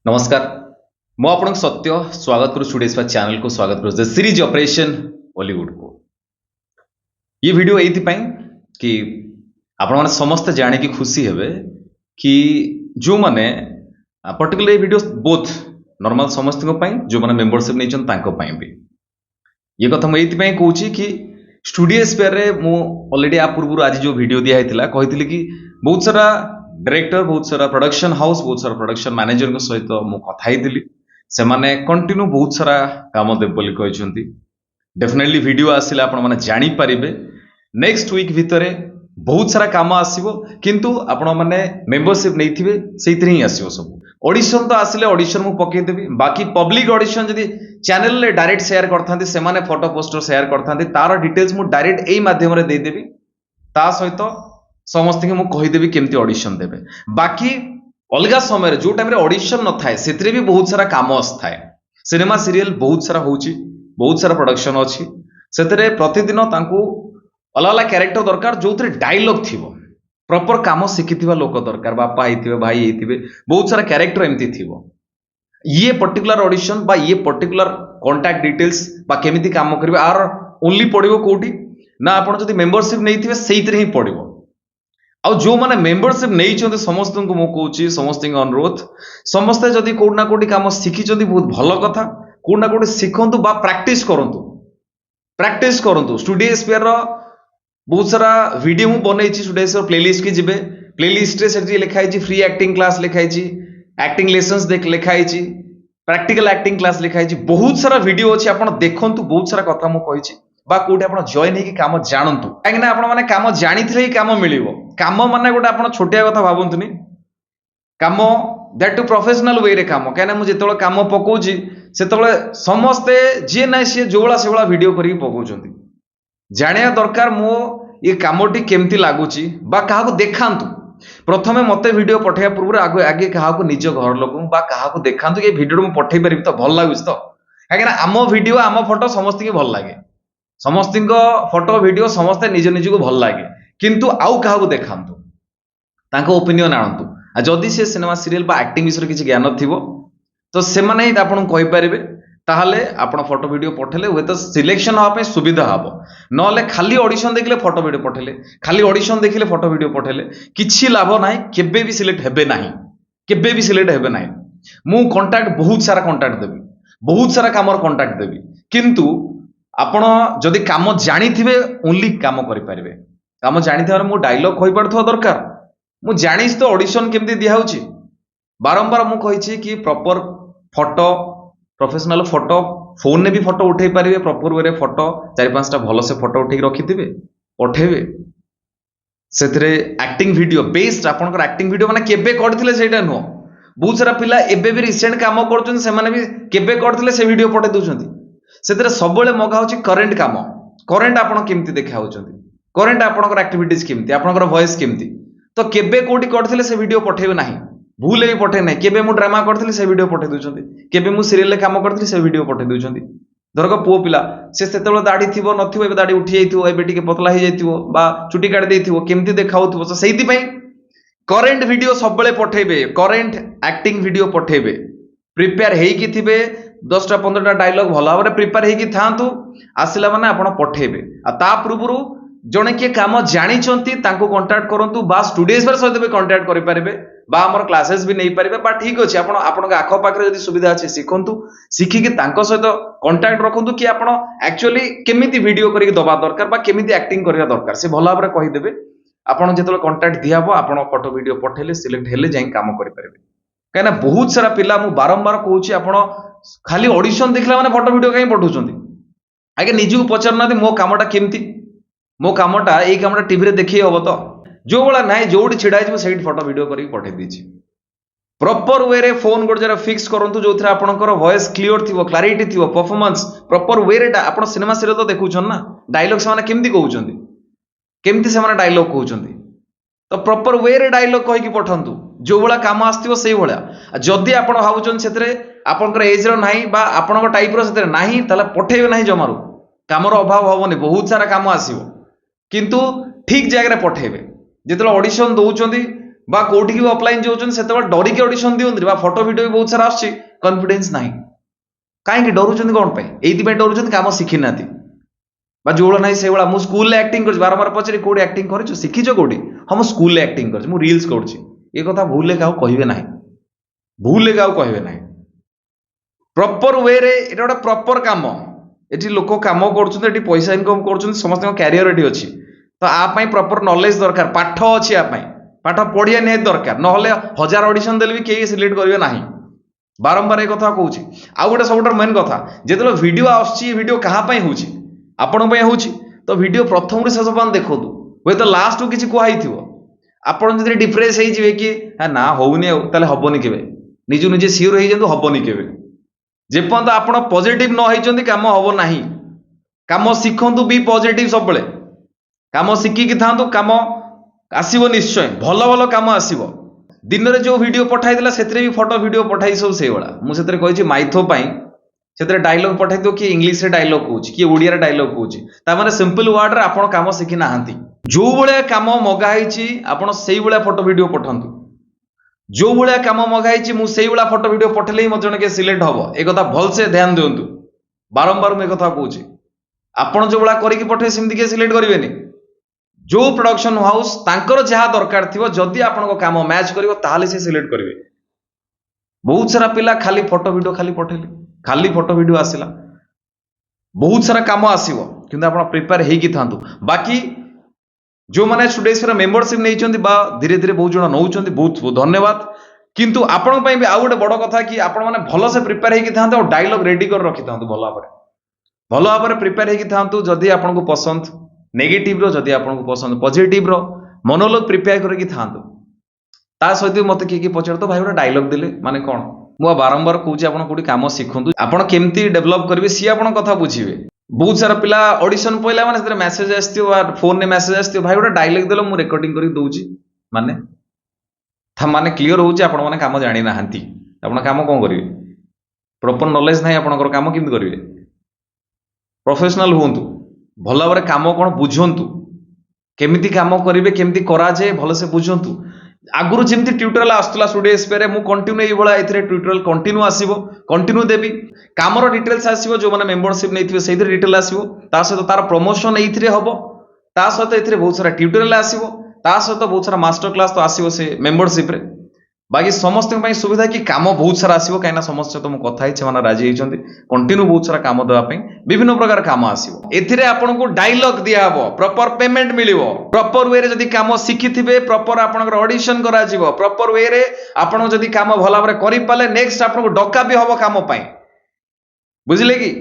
नमस्कार मु आपन सत्य स्वागत करू स्टूडियोज चैनल को स्वागत करू सीरीज ऑपरेशन बॉलीवुड को ये वीडियो एथि कि आपण माने समस्त जाने की खुशी हेबे कि जो माने पर्टिकुलर वीडियो बोथ नॉर्मल समस्त को पई जो माने मेंबरशिप नै छन तांको पई भी ये कथा मैं एथि कहूची कि स्टूडियो स्पेयर रे मु ऑलरेडी आ पूर्व आज जो वीडियो दिया हेतिला कहितली कि बहुत सारा डायरेक्टर बहुत सारा प्रोडक्शन हाउस बहुत सारा प्रोडक्शन मैनेजर को सहित मु कथाई से माने कंटिन्यू बहुत सारा काम देव बोली कहते डेफिनेटली वीडियो आसिले आपण माने जानि परिबे नेक्स्ट वीक भितरे बहुत सारा काम आसीबो किंतु आपण माने मेंबरशिप नैथिबे सेइतरे ही आसीबो सब ऑडिशन तो आसिले ऑडिशन मु पके देबी बाकी पब्लिक ऑडिशन जदी चैनल ले डायरेक्ट शेयर करथांती से माने फोटो पोस्टर शेयर करथांती तार डिटेल्स मु डायरेक्ट एई माध्यम रे दे देबी ता सहित समस्त के मु कहि देबी केमती ऑडिशन देबे बाकी अलगा समय रे जो टाइम रे ऑडिशन न थाए सेतरे भी बहुत सारा काम असथाए सिनेमा सीरियल बहुत सारा होउची बहुत सारा प्रोडक्शन अछि सेतरे प्रतिदिन तांकू अलग अलग कैरेक्टर दरकार जो थे डायलॉग थिबो प्रॉपर काम शिखिथिबा लोक दरकार बापा हेतिबे भाई हेतिबे बहुत सारा कैरेक्टर एमती थिबो ये पर्टिकुलर ऑडिशन बा ये पर्टिकुलर कांटेक्ट डिटेल्स बा केमिति काम करबे आर ओनली पडिबो कोठी ना आपण जदी मेंबरशिप नैथिबे सेइतरे ही पडिबो आ जो माने मेंबरशिप नैचंते समस्त को मो कहूची समस्त अनुरोध समस्त जदी कोड ना कोडी काम शिखिचंती बहुत भलो कथा कोड ना कोडी शिखंतु बा प्रैक्टिस करंतु स्टूडियो स्पेयर रो बहुत सारा वीडियो मु बनैछि स्टूडियो स्पेयर प्लेलिस्ट के जिबे प्लेलिस्ट रे सेठी लिखाई छि फ्री एक्टिंग क्लास लिखाई छि एक्टिंग लेसन्स देख लिखाई छि प्रैक्टिकल एक्टिंग क्लास लिखाई छि बहुत सारा वीडियो अछि आपण देखंतु बहुत सारा कथा मु कहि छि बा कोठी आपण जॉइन हेकि काम जानंतु काहे ना आपण माने काम जानिथिले ही काम मिलिबो काम माने गोटे आपण छोटिया कथा भाबंतुनी काम दैट टू प्रोफेशनल वे रे काम काहे ना मु जेतोळ काम पकोउची सेतोळे समस्ते जे ना से जोळा सेवळा वीडियो करी पकोउचंती जानिया दरकार मो ये कामटी केमती लागुची बा काहाको देखांतु प्रथमे मते वीडियो पठेया पूर्व आगे आगे काहाको निज घर लोक बा काहाको देखांतु ये वीडियो मु पठेई परिबि तो भल लागुची तो काहे ना आम वीडियो आम फोटो समस्त के भल लागे समस्त फोटो वीडियो समस्ते निज निज को भल लागे किंतु आउ काहाको देखांतु तांको ओपिनियन आणंतु आ जदी से सिनेमा सीरियल बा एक्टिंग विषय किछि ज्ञान थिबो तो से माने ही आपन कहि परिबे ताहले आपण फोटो वीडियो पठेले हुए तो सिलेक्शन हवा सुविधा हबो नले खाली ऑडिशन देखिले फोटो वीडियो पठेले खाली ऑडिशन देखिले फोटो वीडियो पठेले किछि लाभ नाही केबे भी सिलेक्ट हेबे नाही केबे भी सिलेक्ट हेबे नाही मु कांटेक्ट बहुत सारा कांटेक्ट देबी बहुत सारा कामर कांटेक्ट देबी किंतु आपण जदी काम जानिथिबे ओनली काम करि परिबे काम जानिथिबार मु डायलॉग कहि पड़थो दरकार मु जानिस तो ऑडिशन केमती दिया होची बारंबार मु कहिछि कि proper photo professional photo phone ने भी फोटो उठे पारे प्रॉपर वे फोटो 4-5टा भल से फोटो उठे रखिथे पठेबे से एक्टिंग वीडियो बेस्ट आपनकर एक्टिंग वीडियो माने केबे करथिले सेटा नो बहुत सारा पिला एबे भी रिसेंट काम करछन से माने भी केबे करथिले से वीडियो पठे दोछंती सेतरे सबले मगा होची करंट काम करंट आपण केमती देखा होचंती करंट आपनकर एक्टिविटीज केमती आपनकर वॉइस केमती तो केबे कोठी करथिले से वीडियो पठेबे नाही भूल भी पठे ना केबे मु ड्रामा करथिली से वीडियो पठे दोछंती केबे मु सीरियल ले काम करथिली से वीडियो पठे दोछंती धरक पुओ पिला से सेतेबेले दाढ़ी थिबो नथिबो एबे दाढ़ी उठी जाइथिबो एबे टिके पतला ही जाइथिबो बा चुटी काट देइथिबो केमती देखाउथिबो तो सेइति पई करंट वीडियो सबले पठेबे करंट एक्टिंग वीडियो पठेबे प्रिपेयर हेइकी थिबे 10टा 15टा डायलॉग भलो भाबरे प्रिपेयर हेइकी थांतु आसिला माने आपण पठेबे आ ता पूर्वरु जणे के काम जानिचंती तांको कांटेक्ट करंतु बा स्टूडियोज पर सहित भी कांटेक्ट करि पारिबे बा हमर क्लासेस भी नहीं पारिबे बा ठीक अछि आपण आपन आखो पाखरे जदी सुविधा अछि सिखंतु सिखि कि तांको सहित कांटेक्ट रखंतु कि आपण एक्चुअली केमिति वीडियो करि दबा दरकार बा केमिति एक्टिंग करिया दरकार से भलो भाबरे कहि देबे आपण जेतले कांटेक्ट दियाबो आपण फोटो वीडियो पठेले सिलेक्ट हेले जाई काम करि पारिबे काना बहुत सारा पिला मु बारंबार कहूची आपण खाली ऑडिशन देखला माने फोटो वीडियो काई पठौचंती आगे निजु पचारना मो कामटा केमिति मो कामटा एई कामटा टीवी रे देखि हबो तो जो वाला नाइ जोडी छिडा छै सेट फोटो वीडियो करी पठे दीछि प्रॉपर वे रे फोन गोड जरा फिक्स करंतु जोथरा आपनकर वॉइस क्लियर थिबो क्लैरिटी थिबो परफॉर्मेंस प्रॉपर वे रे आपण सिनेमा सीरियल तो देखुछन ना डायलॉग से माने केमती कहउचंती केमती से माने डायलॉग कहउचंती तो प्रॉपर वे रे डायलॉग कहि कि पठंतु जो वाला काम आस्तिबो सेई वाला जदी आपण भाबुचन सेतरे आपनकर एज रो नाही बा आपनकर टाइप रो सेतरे नाही तले पठेबे नाही जमारू कामर अभाव होबनी बहुत सारा काम आसीबो किंतु ठीक जगह रे पठेबे जेतले ऑडिशन दउचंती बा कोठी भी ऑफलाइन जाउछन सेतेबेले डरिके ऑडिशन दियंत्री बा फोटो वीडियो भी बहुत सारा आछी कॉन्फिडेंस नाही काहे डरुछन कोन पे एइति पे डरुछन काम शिखि नाती बा जोड़ नाही से वाला मु स्कूल ले एक्टिंग कर बारंबार पचरी कोडी एक्टिंग करछ शिखिछ कोडी हम स्कूल ले एक्टिंग करछ मु रील्स करछ ए कथा भूल ले काउ कहिबे नाही भूल ले काउ कहिबे नाही प्रॉपर वे रे एटा गोटे प्रॉपर काम एटी लोक काम करछन एटी पैसा इनकम करछन समस्त कैरियर एटी अछि तो आ पई प्रॉपर नॉलेज दरकार पाठ अछि आ पई पाठ पढ़िया नै दरकार न होले हजार ऑडिशन देले भी केही सिलेक्ट करिवे नाही बारंबार ए कथा कहूची आ गोटे सबटर मेन कथा जेतलो वीडियो आछि वीडियो कहा पई होची आपण पई होची तो वीडियो प्रथम रे शेष पान देखोतु होय तो लास्ट को किछि कोहाई थिवो आपण जदि डिप्रेस हेइ जिवे कि ना होउनी ताले हबोनी केबे निजु निजे सियोर हेइ जंतु हबोनी केबे जेपर्यंत आपण पॉजिटिव न होइचंती काम हबो नाही काम शिखंतु बी पॉजिटिव सब बेले काम शिखि कि थांतु काम आसीबो निश्चय भलो भलो काम आसीबो दिन रे जो वीडियो पठाई दिला सेतरे भी फोटो वीडियो पठाई सब से वाला मु सेतरे कहिछि माइथो पई सेतरे डायलॉग पठाई दो कि इंग्लिश रे डायलॉग कहूछि कि ओडिया रे डायलॉग कहूछि ता माने सिंपल वर्ड रे आपण काम शिखि नाहंती जो बळे काम मगा हिची आपण सेही बळे फोटो वीडियो पठंतु जो बळे काम मगा हिची मु सेही बळे फोटो वीडियो पठले ही मजण के सिलेक्ट हबो ए कथा भल से ध्यान दियंतु बारंबार मे कथा कहूछि आपण जो बळे करि कि पठे सिमति के सिलेक्ट करिवेनी जो प्रोडक्शन हाउस तांकर जहा दरकार थिवो जदि आपण को काम मैच करिवो ताहाले से सिलेक्ट करिवे बहुत सारा पिला खाली फोटो वीडियो खाली पठेले खाली फोटो वीडियो आसिला बहुत सारा काम आसीबो किंतु आपण प्रिपेयर हेइ कि थांतु बाकी जो माने स्टूडेंट्स रा मेंबरशिप नै चंदी बा धीरे धीरे बहुत जण नउचंदी बहुत बहुत धन्यवाद किंतु आपण पई भी आ गोटे बड़ कथा कि आपण माने भलो से प्रिपेयर हेइ कि थांतु और डायलॉग रेडी कर रखि थांतु भलो भाबरे प्रिपेयर हेइ कि थांतु जदि आपण को पसंद नेगेटिव रो जदि आपण को पसंद पॉजिटिव रो मोनोलॉग प्रिपेयर करके थांतु ता सहित मते की पचार तो भाई गोटे डायलॉग देले माने कोन मु बारंबार कहूछि आपण कोडी काम सिखंतु आपण केमती डेवलप करबे सी आपण कथा बुझिबे बहुत सारा पिला ऑडिशन पइला माने सेते मेसेज आस्तियो आ फोन ने मेसेज आस्तियो भाई गोटे डायलॉग देलो मु रिकॉर्डिंग करि दउछि माने था माने क्लियर होउछि आपण माने काम जानि नाहंती आपण काम कोन करिवे प्रॉपर नॉलेज नाही आपणकर काम किमति करिवे प्रोफेशनल होंतु भल भाव काम कौन बुझंतु केमिति काम करेंगे केमिति करा जाए भल से बुझंतु आगुरु जेमति ट्यूटोरियल आस्तला स्टूडियो स्पेरे मु कंटिन्यू एई भला एथिरे ट्यूटोरियल कंटिन्यू आसीबो कंटिन्यू देबी कामर डिटेल्स आसीबो जो माने मेंबरशिप नैथिबे सेइथिरे डिटेल आसीबो ता सहित तार प्रमोशन एइथिरे हबो ता सहित एथिरे बहुत सारा ट्यूटोरियल आसीबो ता सहित बहुत सारा मास्टर क्लास तो आसीबो से मेंबरशिप रे बाकी समस्त सुविधा कि काम बहुत सारा आसीबो काइना समस्त तो मु कथा हिचे माने राजी हिचंती कंटिन्यू बहुत सारा काम देवा पई विभिन्न प्रकार काम आसीबो एथिरे आपन को डायलॉग दिया हबो प्रॉपर पेमेंट मिलिबो प्रॉपर वे रे जदी काम सिखिथिबे प्रॉपर आपन ऑडिशन करा जिवो प्रॉपर वे रे आपन जदी काम भला भाबरे करि पाले नेक्स्ट आपन को डका भी हबो काम पई बुझिले कि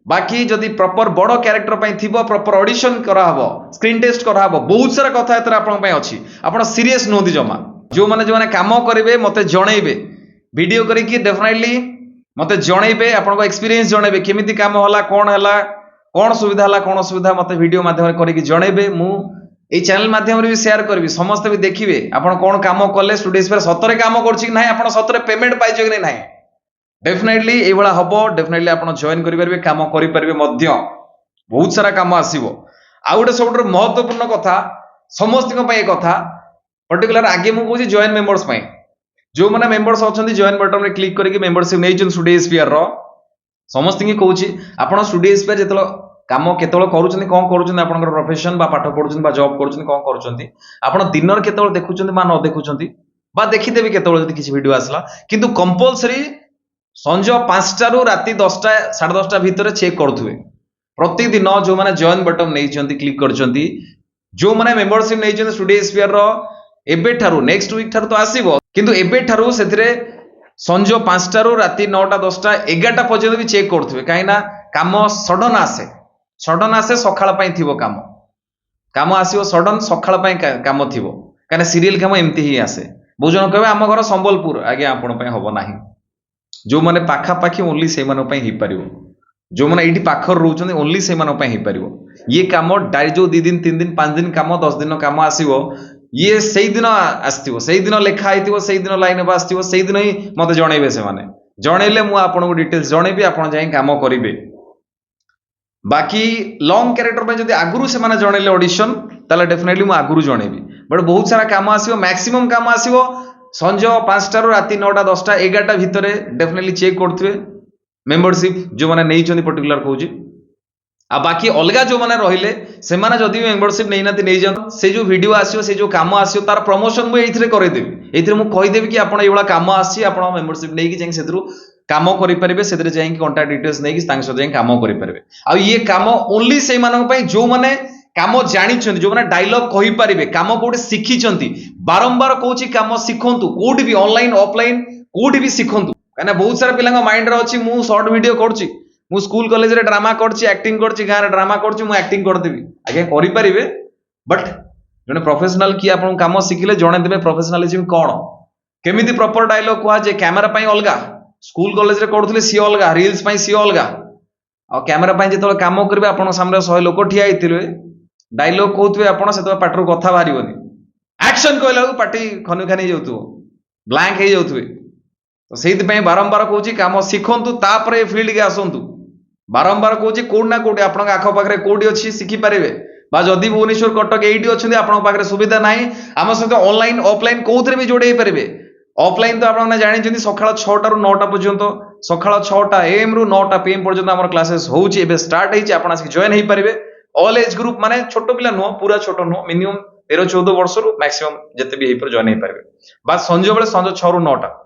बाकी जदी प्रॉपर बड़ कैरेक्टर पई थिबो प्रॉपर ऑडिशन करा हबो स्क्रीन टेस्ट करा हबो बहुत सारा कथा एतरा आपन पई अछि आपन सीरियस नोदी जमा जो माने काम करेंगे मते जणैबे वीडियो करिकी डेफिनेटली मते जणैबे आपन को एक्सपीरियंस जणैबे केमिति काम होला कोन सुविधा होला कोन असुविधा मते वीडियो माध्यम करिकी जणैबे मु ए चैनल माध्यम रे भी शेयर करबी समस्त भी देखिबे आपन कोन काम कले स्टूडेंट्स पर सतरे काम करछि कि नाही आपन सतरे पेमेंट पाइछो कि नाही डेफिनेटली ए बळा हबो डेफिनेटली आपन जॉइन करि परबे काम करि परबे मध्य बहुत सारा काम आसीबो आ गोटे सबटर महत्वपूर्ण कथा समस्त को पय कथा पर्टिकुलर आगे मु कहूँ जॉइन मेंबर्स पाई जो मैंने मेंबर्स अच्छा जॉइन बटन में क्लिक करके मेंबरशिप नहीं स्टूडियो स्पेयर रो समस्त की कहूँ आपड़ स्टूडियो स्पेयर जो काम केतल करूँ कौन करूँ आप प्रोफेशन बा पाठ पढ़ुं जॉब करूँ कौन करूँ आप दिन केत देखुं न देखुं देखीदेवी केत किसी वीडियो आसला किंतु कंपलसरी संज 5टा रु राति 10टा 10:30 भितर चेक करुवे प्रतिदिन जो मैंने जॉइन बटन नहीं क्लिक कर जो मैंने मेंबरशिप नहीं स्टूडियो स्पेयर रो एबे ठारू नेक्स्ट वीक ठारू तो आसीबो किंतु एबे ठारू सेथिरे संजो 5टा रु राति 9टा 10टा 11टा पर्यंत भी चेक करथुवे काईना काम सडन आसे सखाळ पई थिबो काम आसीबो सडन सखाळ पई काम थिबो काने सीरियल काम एम्ति ही आसे बुझन कहबे हम घर संबलपुर आगे आपण पई होबो नाही जो माने पाखा पाखी ओनली से माने पई ही परिबो जो माने एठी पाखर रहउछन ओनली से माने पई ही परिबो ये काम डाइ जो 2 दिन 3 दिन 5 दिन काम 10 दिन काम आसीबो ये सही दिन आसथिबो सही दिन लेखा आइथिबो सही दिन लाइन बा आसथिबो सही दिन ही मते जणैबे से माने जणैले मु आपन को डिटेल्स जणैबी आपन जाई काम करिवे बाकी लॉन्ग कैरेक्टर पे जदी आगुरु से माने जणैले ऑडिशन ताले डेफिनेटली मु आगुरु जणैबी बट बहुत सारा काम आसीबो मैक्सिमम काम आसीबो संज 5टा रु राति 9टा 10टा 11टा भितरे डेफिनेटली चेक करथुवे मेंबरशिप जो माने नै छथि पर्टिकुलर कहूची आ बाकी अलगा जो माने रहिले से माने जदि मेंबरशिप नै नाति नै जान से जो वीडियो आसीयो से जो काम आसीयो तार प्रमोशन मु एथिरे करै देबी एथिरे मु कहि देबी कि आपण एबळा काम आसी आपण मेंबरशिप नै कि जाई सेथरु काम करि परिबे सेथरे जाई कांटेक्ट डिटेल्स नै कि तांग सो जाई काम करि परिबे आ ये काम ओनली से मानक पई जो माने काम जानी जो माने डायलॉग कहि परिबे काम कोडे शिखी चंती बारंबार कहूची काम शिखंतु कोडी भी ऑनलाइन ऑफलाइन कोडी भी शिखंतु कना बहुत सारा पिलांग माइंड रे अछि मु शॉर्ट वीडियो करछि मु स्कूल कॉलेज रे ड्रामा करछि एक्टिंग करछि गां रे ड्रामा करछि मु एक्टिंग कर देबी आगे करि परिबे बट जने प्रोफेशनल की आपन काम शिखिले जणे देबे प्रोफेशनलिज्म कोन केमिति प्रॉपर डायलॉग कुआ जे कैमरा पई अलगा स्कूल कॉलेज रे करथले सी अलगा रील्स पई सी अलगा आ कैमरा पई जेतले काम करबे आपन सामने 100 लोक ठिया आइतिले डायलॉग कहथुवे आपन सेतो पाटरो कथा बारिबोनी एक्शन कहला पाटी खनु खानी जाउथु ब्लैंक हे जाउथुवे तो सेति पई बारंबार कहूची काम शिखंतु तापरे फील्ड के आसंतु बारंबार कहूची कोड ना कोड आपन आख पाखरे कोडी अछि शिखि परिबे बा जदि भुवनेश्वर कटक एइटी अछंदी आपन पाखरे सुविधा नाही हम सहित ऑनलाइन ऑफलाइन कोउथरे भी जोड़े परिबे ऑफलाइन तो आपन जानि जंदी सखाळ 6टा रु 9टा पर्यंत सखाळ 6टा एएम रु 9टा पीएम पर्यंत हमर क्लासेस होउची एबे स्टार्ट हेची आपन आसी जॉइन हेई परिबे ऑल एज ग्रुप माने छोटो पिला नो पूरा छोटो नो मिनिमम 13-14 वर्ष रु मैक्सिमम जते भी हेई पर जॉइन हेई परिबे बा संजो बेले संजो 6 रु 9टा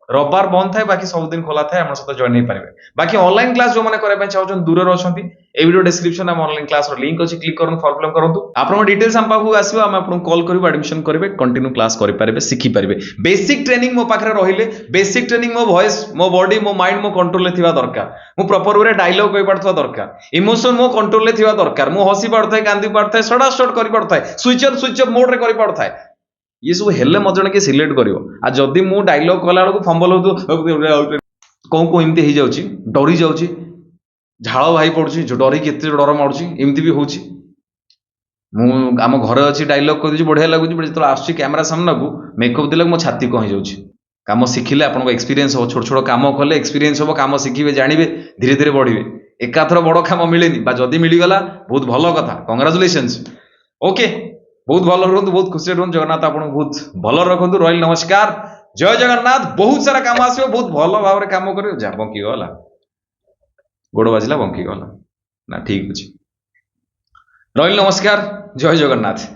रविवार बंद थाए बाकी सब दिन खोला थाए हमर सहित जॉइन हेई परिबे बाकी ऑनलाइन क्लास जो माने करे पय चाहछन दूर रे अछंती ए वीडियो डिस्क्रिप्शन हम ऑनलाइन क्लास रो लिंक अछि क्लिक करन फॉर्म फिलअप करंतु आपन डिटेल्स हम पाखु आसीबो हम आपन कॉल करबो एडमिशन करबे कंटिन्यू क्लास करि परिबे सिखि परिबे बेसिक ट्रेनिंग मो पाखरे रहिले बेसिक ट्रेनिंग मो वॉइस मो बॉडी मो माइंड मो कंट्रोल ले थिबा दरकार मो प्रॉपर वे डायलॉग कहि पड़थवा दरकार इमोशन मो कंट्रोल ले थिबा दरकार मो हसी पड़थाय कांदी पड़थाय सडा सड करि पड़थाय स्विच ऑफ मोड रे करि पड़थाय ये सब हेले मत जने के सिलेक्ट करियो आ जदी मु डायलॉग कला बेलू फंबल होतु को एमती हो जाउची डरी जाउची झाड़ भाई पड़ुची जो डरी केते डर मारुची एमती भी होची मु आम घरे अच्छी डायलॉग कर दूची बढ़िया लगुची बट जो आसुची कैमरा सामना को मेकअप दिले मो छाती कहि जाउची काम शिखिले आपन एक्सपीरियंस हो छोट छोट काम कले एक्सपीरियंस हो काम शिखिबे जानिबे धीरे धीरे बढ़िबे एकाथर बड़ काम मिलेनी बा जदी मिलिगला बहुत भलो कथा कांग्रेचुलेशंस ओके बहुत भल रहतु बहुत खुशी रहतु जगन्नाथ आपन बहुत भल रखतु रॉयल नमस्कार जय जगन्नाथ बहुत सारा काम आसियो बहुत भल भाव रे काम करियो जा बंकी गला गोड़ बाजिला बंकी गला ना ठीक अछि रॉयल नमस्कार जय जगन्नाथ।